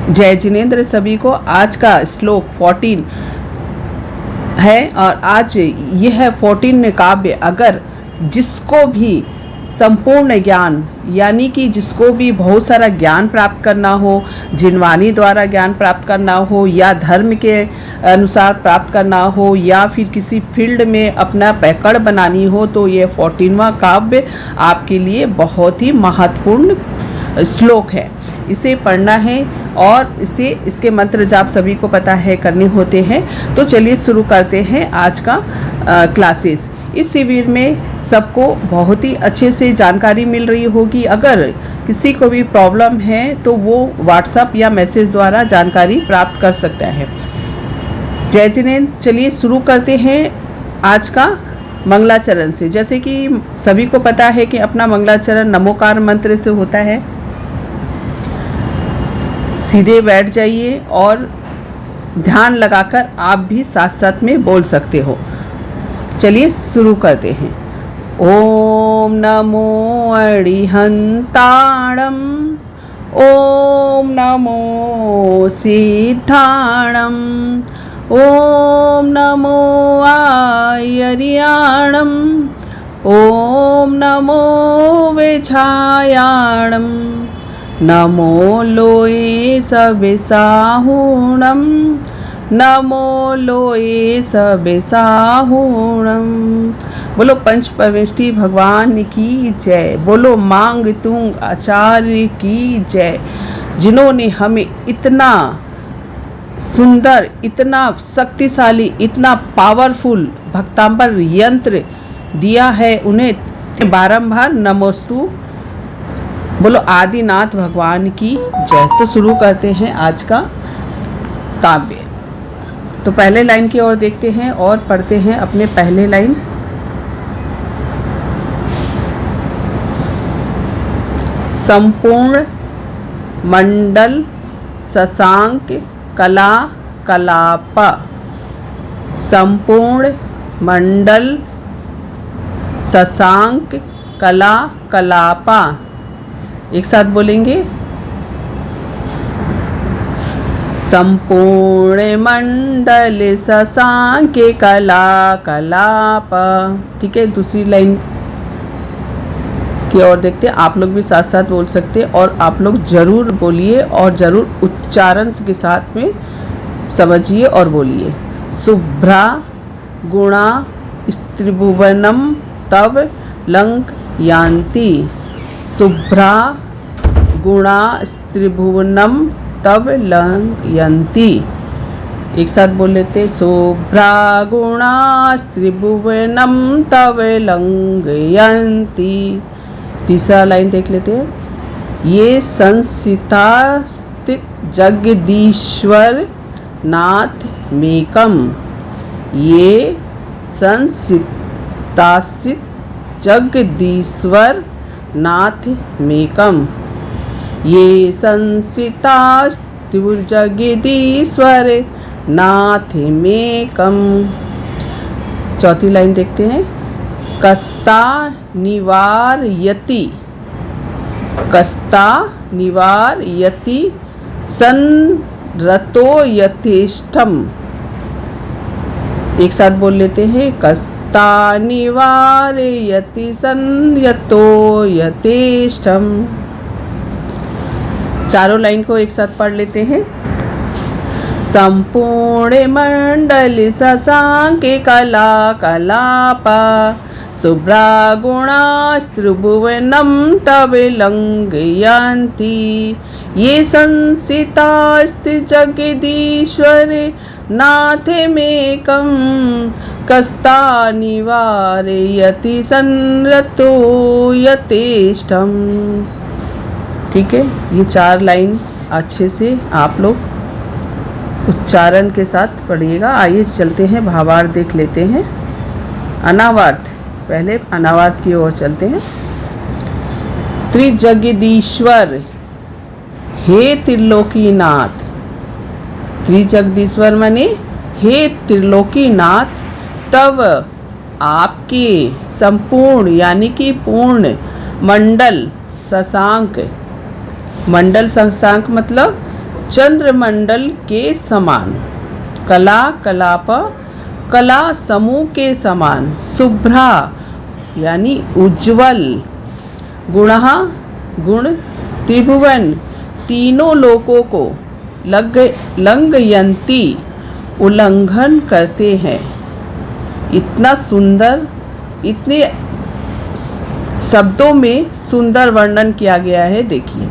जय जिनेंद्र सभी को। आज का श्लोक 14 है और आज यह 14 काव्य अगर जिसको भी संपूर्ण ज्ञान यानी कि जिसको भी बहुत सारा ज्ञान प्राप्त करना हो, जिनवाणी द्वारा ज्ञान प्राप्त करना हो या धर्म के अनुसार प्राप्त करना हो या फिर किसी फील्ड में अपना पकड़ बनानी हो, तो ये 14वां काव्य आपके लिए बहुत ही महत्वपूर्ण श्लोक है। इसे पढ़ना है और इसके मंत्र जाप सभी को पता है करने होते हैं। तो चलिए शुरू करते हैं आज का क्लासेस। इस शिविर में सबको बहुत ही अच्छे से जानकारी मिल रही होगी। अगर किसी को भी प्रॉब्लम है तो वो व्हाट्सएप या मैसेज द्वारा जानकारी प्राप्त कर सकता है। जय जिनेंद्र। चलिए शुरू करते हैं आज का मंगलाचरण से। जैसे कि सभी को पता है कि अपना मंगलाचरण नमोकार मंत्र से होता है। सीधे बैठ जाइए और ध्यान लगाकर आप भी साथ साथ में बोल सकते हो। चलिए शुरू करते हैं। ओम नमो अरिहंताणम, ओम नमो सिद्धाणम, ओम नमो आयर्याणम, ओम नमो वेछायाणम, नमो लोये सविसाहुणम, नमो लोये सविसाहुणम। बोलो पंच परमेष्टि भगवान की जय। बोलो मांग तुंग आचार्य की जय, जिन्होंने हमें इतना सुंदर, इतना शक्तिशाली, इतना पावरफुल भक्तांबर यंत्र दिया है, उन्हें बारंबार नमोस्तु। बोलो आदिनाथ भगवान की जय। तो शुरू करते हैं आज का काव्य। तो पहले लाइन की ओर देखते हैं और पढ़ते हैं अपने पहले लाइन। संपूर्ण मंडल शशांक कला कलाप, संपूर्ण मंडल शशांक कला कलापा। एक साथ बोलेंगे। संपूर्ण मंडल शशांक कला कलाप। ठीक है, दूसरी लाइन की ओर देखते हैं। आप लोग भी साथ साथ बोल सकते हैं और आप लोग जरूर बोलिए और जरूर उच्चारण के साथ में समझिए और बोलिए। शुभ्रा गुणा स्त्रिभुवनम तव लंक यान्ति, शुभ्रा गुणा स्त्रिभुवनम तब लंघयन्ति। एक साथ बोल लेते। शुभ्रा गुणा स्त्रिभुवनम तब लंघयन्ति। तीसरा लाइन देख लेते हैं। ये संसिता स्थित जगदीश्वर नाथ मेकम, ये संसिता स्थित जगदीश्वर नाथ मेकम, ये संसिता जगदीश्वर नाथ मेकम। चौथी लाइन देखते हैं। कस्ता निवारयति, कस्ता निवारयति संरतो यथेष्टम। एक साथ बोल लेते हैं। कस्ता निवारयति संयतो यथेष्टम। चारों लाइन को एक साथ पढ़ लेते हैं। संपूर्ण मंडल शशांक कला कलापा, शुभ्रा गुणा स्त्रिभुवनम तब लंघयन्ति, ये संसिता स्थित जगदीश्वर नाथ मेकम, कस्ता निवारयति संरतो यथेष्टम। ठीक है, ये 4 लाइन अच्छे से आप लोग उच्चारण के साथ पढ़िएगा। आइए चलते हैं भावार्थ देख लेते हैं। अनावार्थ, पहले अनावार्थ की ओर चलते हैं। त्रिजगदीश्वर हे त्रिलोकीनाथ, त्रिजगदीश्वर माने हे त्रिलोकीनाथ, तब आपके संपूर्ण यानी कि पूर्ण मंडल शशांक, मंडल शशांक मतलब चंद्रमंडल के समान, कला कलाप कला समूह के समान, शुभ्रा यानी उज्जवल, गुणः गुण, त्रिभुवन तीनों लोकों को लंघयन्ति उल्लंघन करते हैं। इतना सुंदर, इतने शब्दों में सुंदर वर्णन किया गया है। देखिए,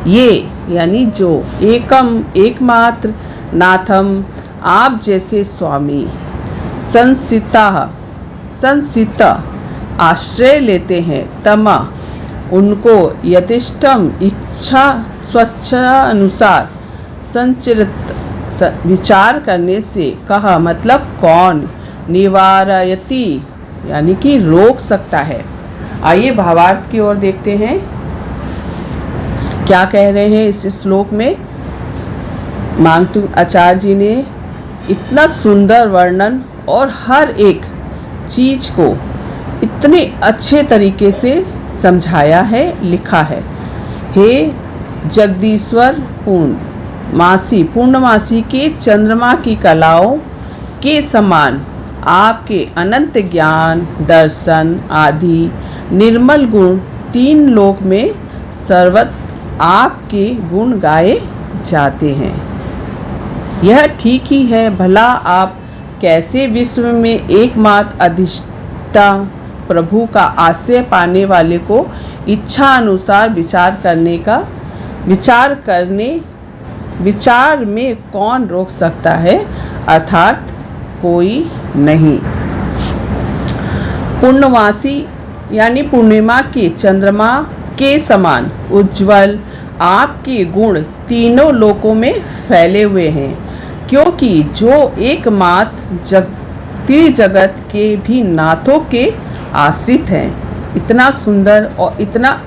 ये यानी जो एकम एकमात्र नाथम आप जैसे स्वामी संसिता आश्रय लेते हैं, तमा उनको यथेष्टम इच्छा स्वच्छानुसार संचरित विचार करने से, कहा मतलब कौन, निवारयति यानी कि रोक सकता है। आइए भावार्थ की ओर देखते हैं, क्या कह रहे हैं इस श्लोक में। मांगतु आचार्य जी ने इतना सुंदर वर्णन और हर एक चीज को इतने अच्छे तरीके से समझाया है, लिखा है। हे जगदीश्वर पूर्णमासी के चंद्रमा की कलाओं के समान आपके अनंत ज्ञान, दर्शन आदि निर्मल गुण तीन लोक में सर्वत्र आपके गुण गाए जाते हैं। यह ठीक ही है, भला आप कैसे विश्व में एकमात्र अधिष्ठा प्रभु का आश्रय पाने वाले को इच्छा अनुसार विचार में कौन रोक सकता है, अर्थात कोई नहीं। पूर्णमासी यानी पूर्णिमा के चंद्रमा के समान उज्जवल आपके गुण तीनों लोकों में फैले हुए हैं, क्योंकि जो एकमात्र जगत के भी नाथों के आश्रित हैं। इतना सुंदर और इतना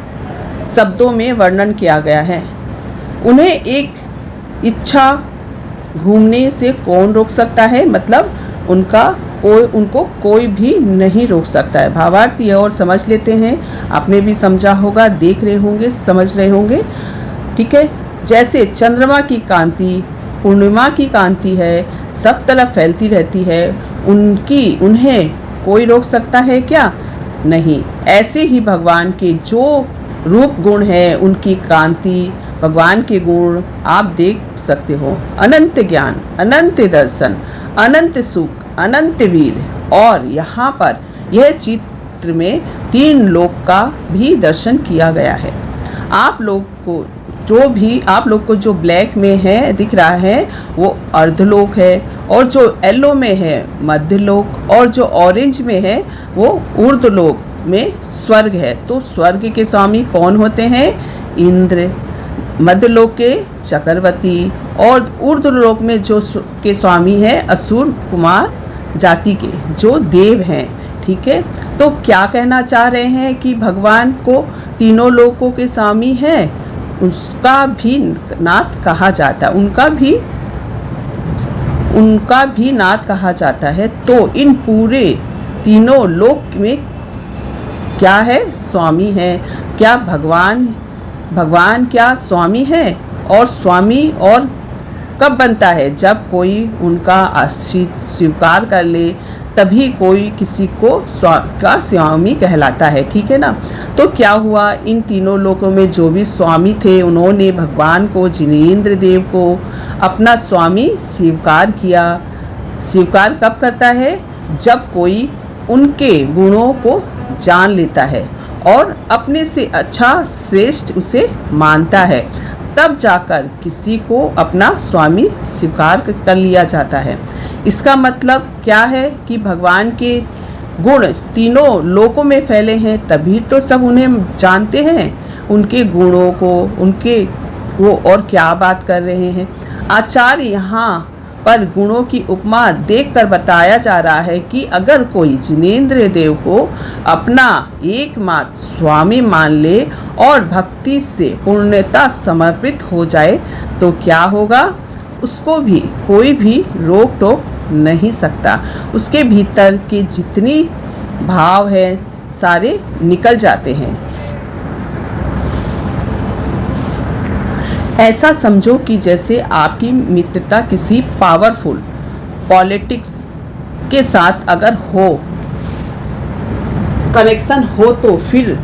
शब्दों में वर्णन किया गया है। उन्हें एक इच्छा घूमने से कौन रोक सकता है, मतलब उनको कोई भी नहीं रोक सकता है। भावार्थ यह और समझ लेते हैं, आपने भी समझा होगा, देख रहे होंगे, समझ रहे होंगे। ठीक है, जैसे चंद्रमा की कांति पूर्णिमा की कांति है, सब तरफ फैलती रहती है, उन्हें कोई रोक सकता है क्या? नहीं। ऐसे ही भगवान के जो रूप गुण है, उनकी कांति, भगवान के गुण आप देख सकते हो। अनंत ज्ञान, अनंत दर्शन, अनंत सुख, अनंत वीर, और यहाँ पर यह चित्र में तीन लोक का भी दर्शन किया गया है। आप लोग को जो ब्लैक में है दिख रहा है वो अर्धलोक है, और जो येलो में है मध्यलोक, और जो ऑरेंज में है वो ऊर्ध्वलोक में स्वर्ग है। तो स्वर्ग के स्वामी कौन होते हैं? इंद्र। मध्यलोक के चक्रवर्ती, और ऊर्ध्वलोक में जो के स्वामी है असुर कुमार जाति के जो देव हैं। ठीक है, तो क्या कहना चाह रहे हैं कि भगवान को तीनों लोकों के स्वामी हैं, उसका भी नाथ कहा जाता है, उनका भी नाथ कहा जाता है। तो इन पूरे तीनों लोक में क्या है? स्वामी है। क्या भगवान क्या स्वामी है? और स्वामी और कब बनता है? जब कोई उनका आश्रित स्वीकार कर ले, तभी कोई किसी को का स्वामी कहलाता है। ठीक है ना। तो क्या हुआ, इन तीनों लोकों में जो भी स्वामी थे, उन्होंने भगवान को, जिनेंद्र देव को अपना स्वामी स्वीकार किया। स्वीकार कब करता है? जब कोई उनके गुणों को जान लेता है और अपने से अच्छा श्रेष्ठ उसे मानता है, तब जाकर किसी को अपना स्वामी स्वीकार कर लिया जाता है। इसका मतलब क्या है कि भगवान के गुण तीनों लोकों में फैले हैं, तभी तो सब उन्हें जानते हैं, उनके गुणों को, उनके वो और क्या बात कर रहे हैं। आचार्य यहाँ पर गुणों की उपमा देखकर बताया जा रहा है कि अगर कोई जिनेंद्र देव को अपना एकमात्र स्वामी मान ले और भक्ति से पूर्णतः समर्पित हो जाए तो क्या होगा? उसको भी कोई भी रोक टोक नहीं सकता। उसके भीतर के जितनी भाव है सारे निकल जाते हैं। ऐसा समझो कि जैसे आपकी मित्रता किसी पावरफुल पॉलिटिक्स के साथ अगर हो, कनेक्शन हो, तो फिर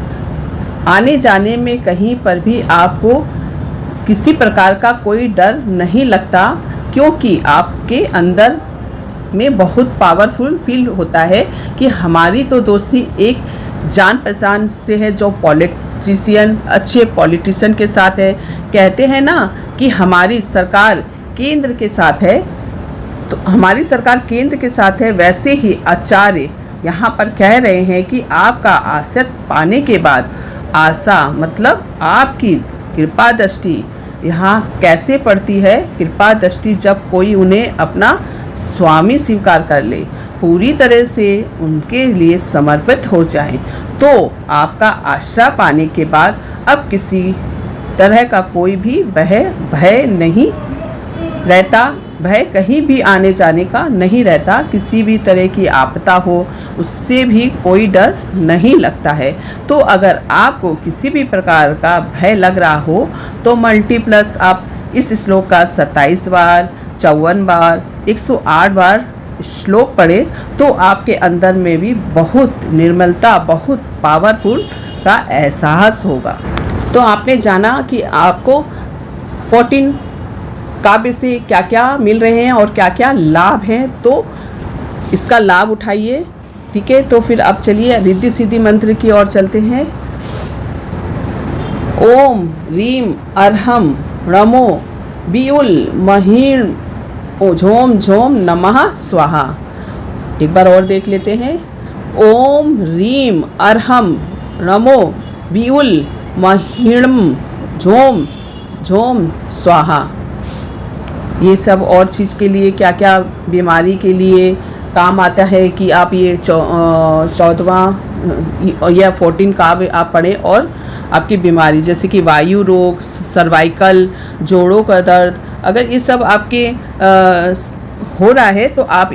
आने जाने में कहीं पर भी आपको किसी प्रकार का कोई डर नहीं लगता, क्योंकि आपके अंदर में बहुत पावरफुल फील होता है कि हमारी तो दोस्ती एक जान पहचान से है जो पॉलिटिशियन, अच्छे पॉलिटिशियन के साथ है। कहते हैं ना कि हमारी सरकार केंद्र के साथ है, तो हमारी सरकार केंद्र के साथ है, वैसे ही आचार्य यहाँ पर कह रहे हैं कि आपका आश्रय पाने के बाद आशा मतलब आपकी कृपा दृष्टि यहाँ कैसे पड़ती है। कृपा दृष्टि जब कोई उन्हें अपना स्वामी स्वीकार कर ले, पूरी तरह से उनके लिए समर्पित हो जाए, तो आपका आश्रय पाने के बाद अब किसी तरह का कोई भी भय नहीं रहता। भय कहीं भी आने जाने का नहीं रहता, किसी भी तरह की आपदा हो उससे भी कोई डर नहीं लगता है। तो अगर आपको किसी भी प्रकार का भय लग रहा हो तो मल्टीप्लस आप इस श्लोक का 27 बार, 54 बार, 108 बार श्लोक पढ़े, तो आपके अंदर में भी बहुत निर्मलता, बहुत पावरफुल का एहसास होगा। तो आपने जाना कि आपको 14 काव्य से क्या क्या मिल रहे हैं और क्या क्या लाभ हैं, तो इसका लाभ उठाइए। ठीक है, तो फिर अब चलिए रिद्धि सिद्धि मंत्र की ओर चलते हैं। ओम रीम अरहम रमो बियुल महीण झोम झोम नमः स्वाहा। एक बार और देख लेते हैं। ओम रीम अरहम रमो बियुल महीणम झोम झोम स्वाहा। ये सब और चीज़ के लिए, क्या क्या बीमारी के लिए काम आता है कि आप ये 14वां या 14 काव्य आप पढ़ें, और आपकी बीमारी जैसे कि वायु रोग, सर्वाइकल, जोड़ों का दर्द, अगर ये सब आपके हो रहा है तो आप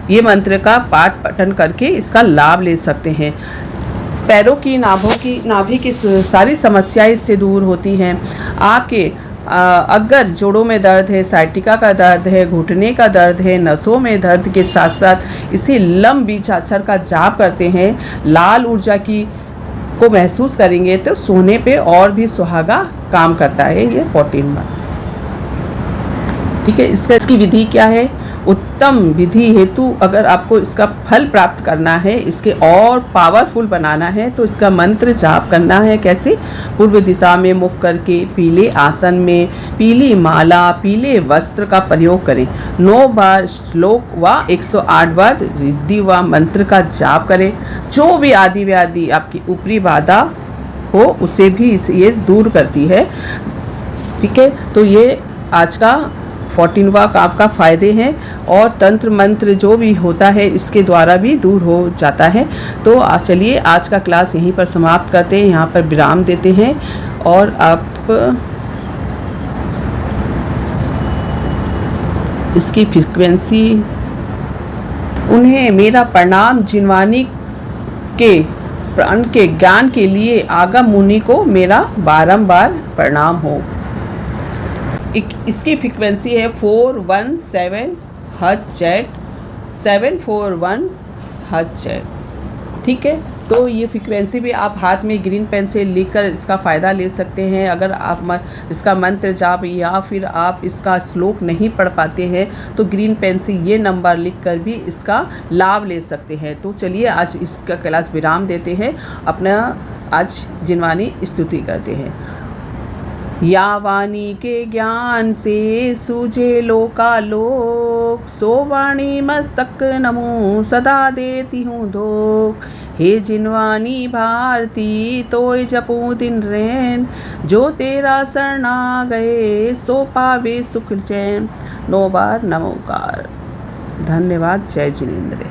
ये मंत्र का पाठ पठन करके इसका लाभ ले सकते हैं। पैरों की नाभि की सारी समस्याएं इससे दूर होती हैं। आपके अगर जोड़ों में दर्द है, साइटिका का दर्द है, घुटने का दर्द है, नसों में दर्द के साथ साथ इसे लम बीजाक्षर का जाप करते हैं, लाल ऊर्जा को महसूस करेंगे तो सोने पे और भी सुहागा काम करता है ये 14 बार। ठीक है, इसकी विधि क्या है? उत्तम विधि हेतु अगर आपको इसका फल प्राप्त करना है, इसके और पावरफुल बनाना है, तो इसका मंत्र जाप करना है। कैसे? पूर्व दिशा में मुख करके पीले आसन में पीली माला, पीले वस्त्र का प्रयोग करें। 9 बार श्लोक व 108 बार रिद्धि व मंत्र का जाप करें। जो भी आदि व्याधि आपकी ऊपरी बाधा हो उसे भी ये दूर करती है। ठीक है, तो ये आज का 14वां काव्य का फ़ायदे हैं, और तंत्र मंत्र जो भी होता है इसके द्वारा भी दूर हो जाता है। तो चलिए आज का क्लास यहीं पर समाप्त करते हैं, यहाँ पर विराम देते हैं। और आप इसकी फ्रीक्वेंसी, उन्हें मेरा प्रणाम, जिनवानी के प्राण के ज्ञान के लिए आगम मुनि को मेरा बारंबार प्रणाम हो। इसकी फ्रीक्वेंसी है 417 हर्ट्ज, 741 हर्ट्ज। ठीक है, तो ये फ्रीक्वेंसी भी आप हाथ में ग्रीन पेन से लिखकर इसका फ़ायदा ले सकते हैं। अगर आप इसका मंत्र जाप या फिर आप इसका श्लोक नहीं पढ़ पाते हैं तो ग्रीन पेन से ये नंबर लिखकर भी इसका लाभ ले सकते हैं। तो चलिए आज इसका क्लास विराम देते हैं, अपना आज जिनवानी स्तुति करते हैं। या वाणी के ज्ञान से सूझे लोकालोक, सो वाणी मस्तक नमो सदा देती हूँ धोख। हे जिनवानी भारती तोय जपूं दिन रैन, जो तेरा शरणा गए सो पावे सुख चैन। 9 बार नमोकार। धन्यवाद। जय जिनेंद्र।